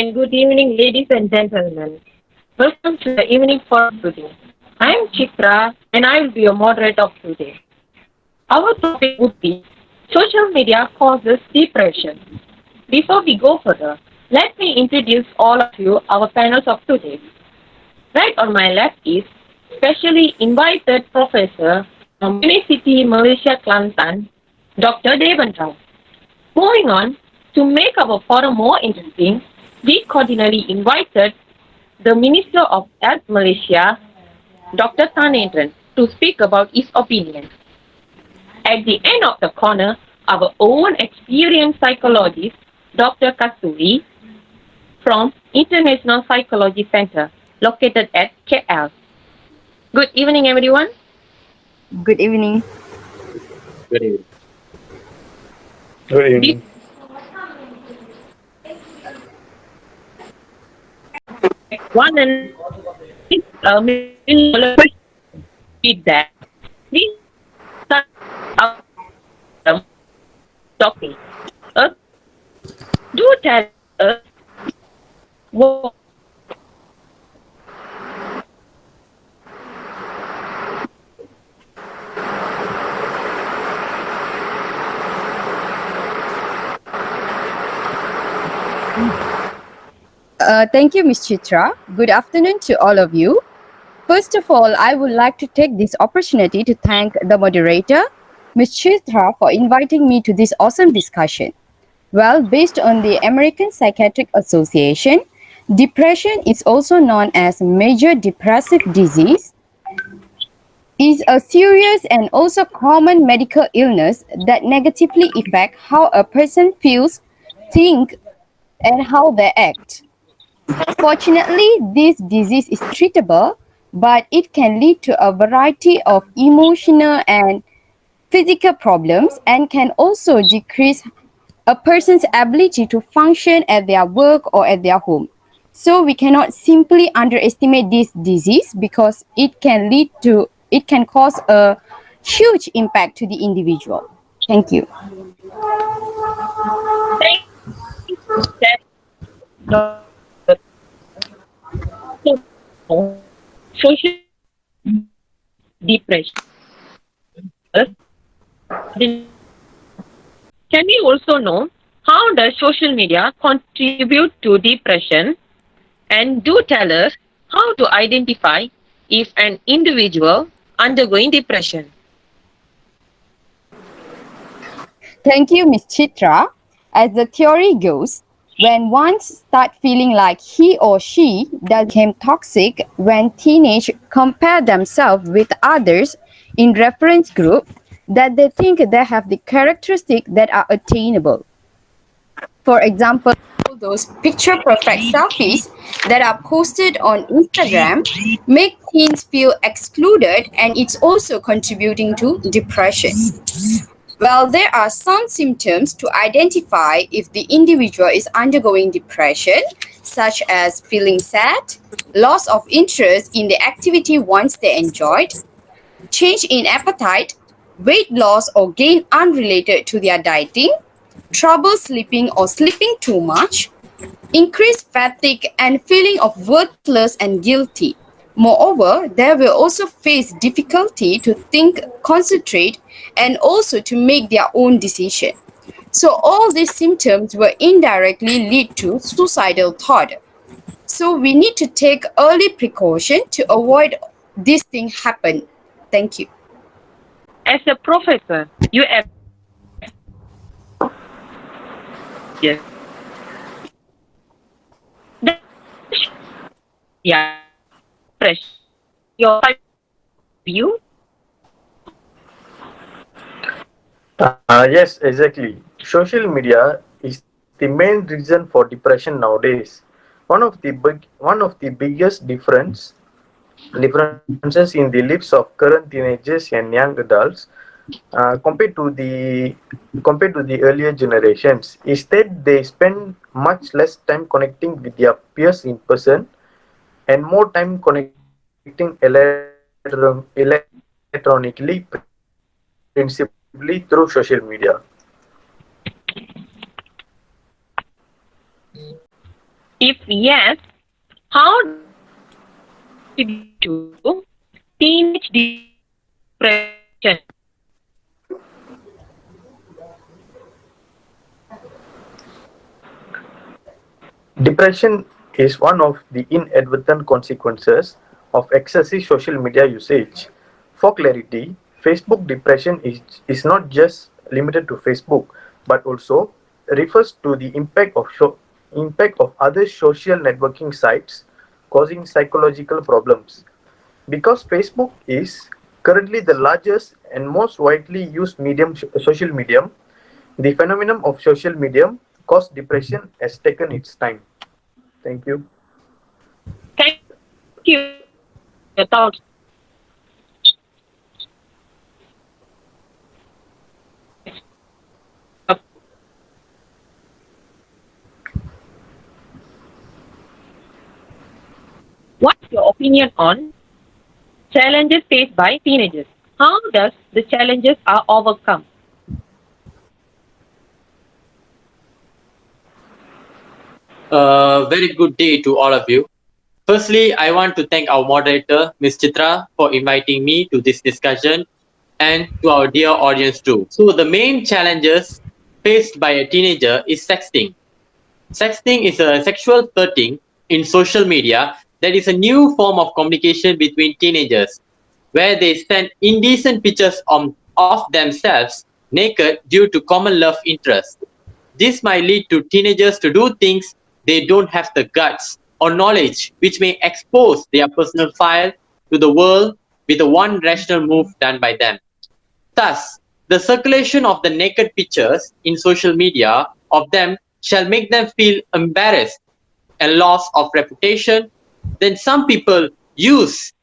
and good evening, ladies and gentlemen. Welcome to the evening forum today. I am Chitra, and I will be your moderator of today. Our topic would be social media causes depression. Before we go further, let me introduce all of you our panels of today. Right on my left is specially invited professor from University Malaysia Kelantan, Dr. Devan Rao. Moving on, to make our forum more interesting, we cordially invited the Minister of Health Malaysia, Dr. Tanendran, to speak about his opinion. At the end of the corner, our own experienced psychologist, Dr. Kasturi, from International Psychology Center, located at KL. Good evening, everyone. Good evening. Good evening. Good This evening. one and $1 million with that. We start our topic. Uh, do tell us what Thank you, Ms. Chitra. Good afternoon to all of you. First of all, I would like to take this opportunity to thank the moderator, Ms. Chitra, for inviting me to this awesome discussion. Well, based on the American Psychiatric Association, depression is also known as major depressive disease, is a serious and also common medical illness that negatively affect how a person feels, think, and how they act. Fortunately, this disease is treatable, but it can lead to a variety of emotional and physical problems and can also decrease a person's ability to function at their work or at their home. So we cannot simply underestimate this disease because it can cause a huge impact to the individual. Thank you. thank you said social depression. Can we also know how does social media contribute to depression? And do tell us how to identify if an individual undergoing depression. Thank you, Ms. Chitra. As the theory goes, when one starts feeling like he or she does become toxic when teenage compare themselves with others in reference group that they think they have the characteristics that are attainable. For example, those picture perfect selfies that are posted on Instagram make teens feel excluded and it's also contributing to depression. Well, there are some symptoms to identify if the individual is undergoing depression, such as feeling sad, loss of interest in the activity once they enjoyed, change in appetite, weight loss or gain unrelated to their dieting, trouble sleeping or sleeping too much, increased fatigue and feeling of worthless and guilty. Moreover, they will also face difficulty to think, concentrate, and also to make their own decision. So all these symptoms will indirectly lead to suicidal thought. So we need to take early precaution to avoid this thing happen. Thank you. As a professor, you have yes. Yeah, your view. Yes, exactly. Social media is the main reason for depression nowadays. One of the biggest differences in the lives of current teenagers and young adults compared to the earlier generations is that they spend much less time connecting with their peers in person and more time connecting electronically, principally through social media. If yes, how does it contribute to teenage depression? Depression is one of the inadvertent consequences of excessive social media usage. For clarity, Facebook depression is not just limited to Facebook, but also refers to the impact of other social networking sites causing psychological problems. Because Facebook is currently the largest and most widely used social medium, the phenomenon of social media caused depression has taken its time. Thank you. Thank you, Chitra, for your thoughts. What's your opinion on challenges faced by teenagers? How does the challenges are overcome? Very good day to all of you. Firstly, I want to thank our moderator, Ms. Chitra, for inviting me to this discussion and to our dear audience too. So, the main challenges faced by a teenager is sexting. Sexting is a sexual flirting in social media that is a new form of communication between teenagers where they send indecent pictures of themselves naked due to common love interest. This might lead to teenagers to do things they don't have the guts or knowledge, which may expose their personal file to the world with a one rational move done by them. Thus, the circulation of the naked pictures in social media of them shall make them feel embarrassed and loss of reputation. Then some people use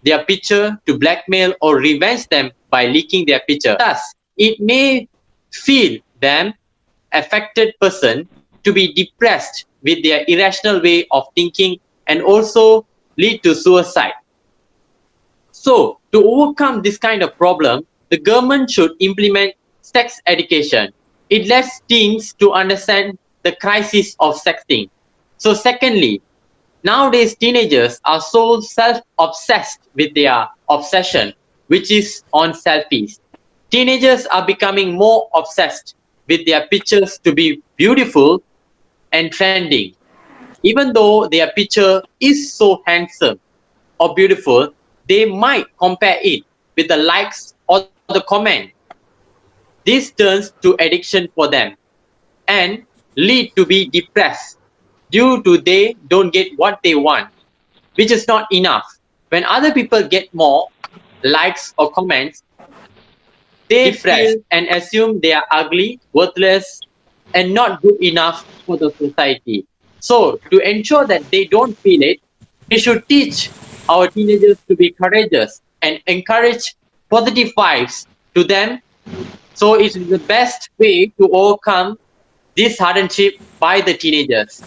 their picture to blackmail or revenge them by leaking their picture. Thus, it may feel them affected person to be depressed with their irrational way of thinking and also lead to suicide. So, to overcome this kind of problem, the government should implement sex education. It lets teens to understand the crisis of sexting. So, secondly, nowadays teenagers are so self-obsessed with their obsession, which is on selfies. Teenagers are becoming more obsessed with their pictures to be beautiful and trending. Even though their picture is so handsome or beautiful, they might compare it with the likes or the comment. This turns to addiction for them and lead to be depressed due to they don't get what they want, which is not enough. When other people get more likes or comments, they feel and assume they are ugly, worthless, and not good enough for the society. So, to ensure that they don't feel it, we should teach our teenagers to be courageous and encourage positive vibes to them. So, it is the best way to overcome this hardship by the teenagers.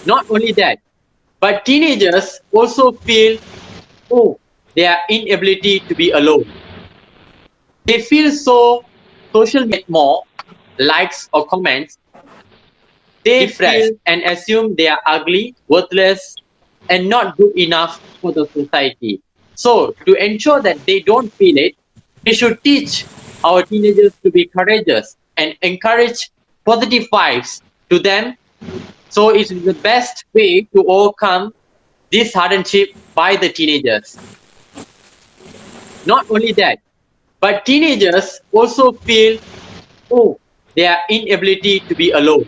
Not only that, but teenagers also feel, oh, their inability to be alone. They feel so social media more likes or comments, they feel and assume they are ugly, worthless, and not good enough for the society. So, to ensure that they don't feel it, we should teach our teenagers to be courageous and encourage positive vibes to them. So, it is the best way to overcome this hardship by the teenagers. Not only that, but teenagers also feel, oh, their inability to be alone.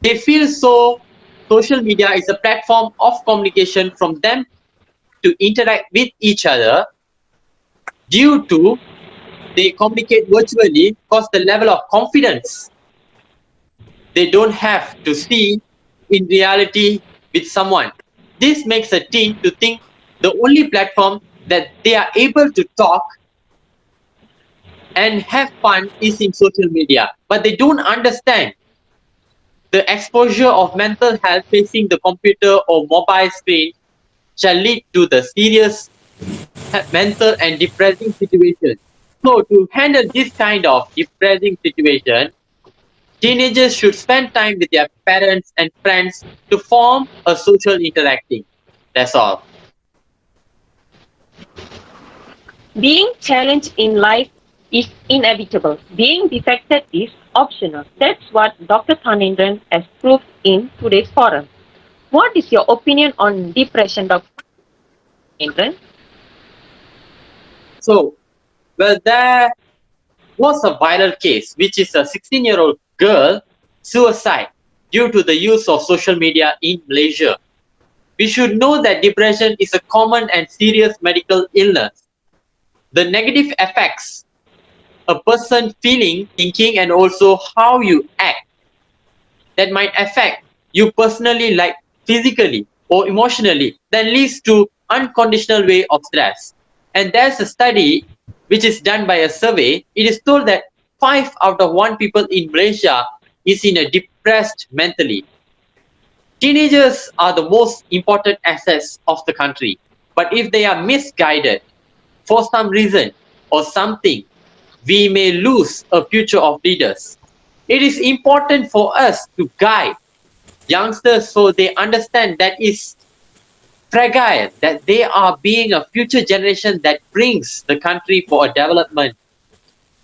They feel so social media is a platform of communication from them to interact with each other due to they communicate virtually because the level of confidence they don't have to see in reality with someone. This makes a teen to think the only platform that they are able to talk and have fun is in social media. But they don't understand the exposure of mental health facing the computer or mobile screen shall lead to the serious mental and depressing situation. So to handle this kind of depressing situation, Teenagers should spend time with their parents and friends to form a social interacting. That's all. Being challenged in life is inevitable. Being defected is optional. That's what Dr. Thanendran has proved in today's forum. What is your opinion on depression, Dr. Thanendran? So, well, there was a viral case, which is a 16-year-old girl suicide due to the use of social media in Malaysia. We should know that depression is a common and serious medical illness. The negative effects a person feeling, thinking, and also how you act that might affect you personally, like physically or emotionally, that leads to unconditional way of stress. And there's a study which is done by a survey. It is told that 5 out of 1 people in Malaysia is in a depressed mentally. Teenagers are the most important assets of the country, but if they are misguided for some reason or something, we may lose a future of leaders. It is important for us to guide youngsters so they understand that is fragile, that they are being a future generation that brings the country for a development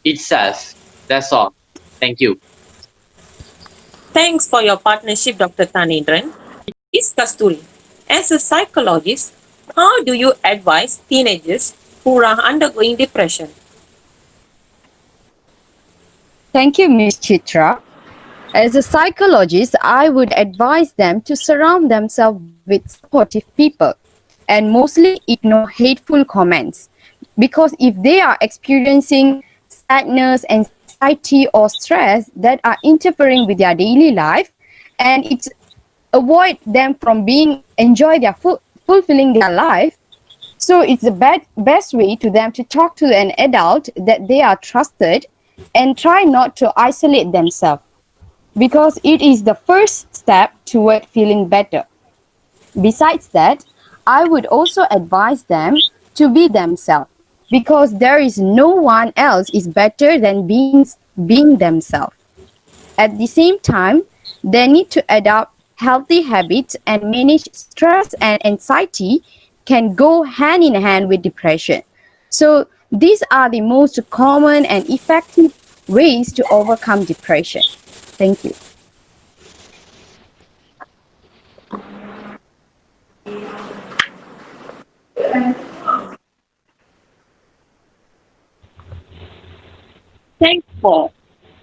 itself. That's all. Thank you. Thanks for your partnership, Dr. Thanendran. Is Kasturi. As a psychologist, how do you advise teenagers who are undergoing depression? Thank you, Ms. Chitra. As a psychologist, I would advise them to surround themselves with supportive people and mostly ignore hateful comments. Because if they are experiencing sadness, anxiety, or stress that are interfering with their daily life, and it's avoid them from being enjoy their fulfilling their life. So it's the best way to them to talk to an adult that they are trusted and try not to isolate themselves because it is the first step toward feeling better. Besides that, I would also advise them to be themselves because there is no one else is better than being themselves. At the same time, they need to adopt healthy habits and manage stress and anxiety can go hand in hand with depression. So these are the most common and effective ways to overcome depression. Thank you. Thanks for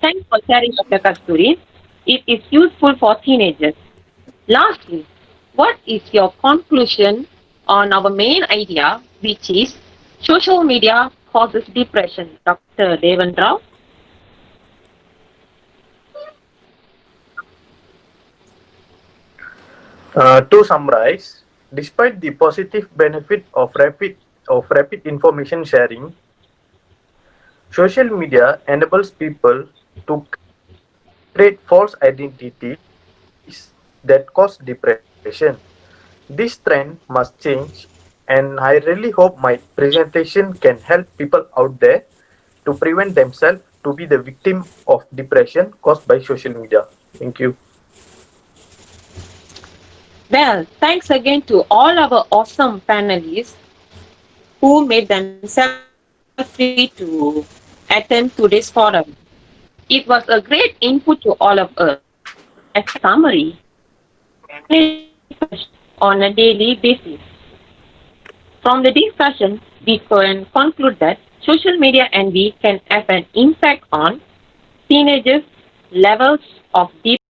Thanks for sharing, Dr. Kasturi. It is useful for teenagers. Lastly, what is your conclusion on our main idea, which is social media causes depression, Dr. Devan Rao? To summarize, despite the positive benefit of rapid information sharing, social media enables people to create false identities that cause depression. This trend must change, and I really hope my presentation can help people out there to prevent themselves to be the victim of depression caused by social media. Thank you. Well, thanks again to all our awesome panelists who made themselves free to attend today's forum. It was a great input to all of us. As a summary, manage depression on a daily basis. From the discussion, we can conclude that social media envy can have an impact on teenagers' levels of deep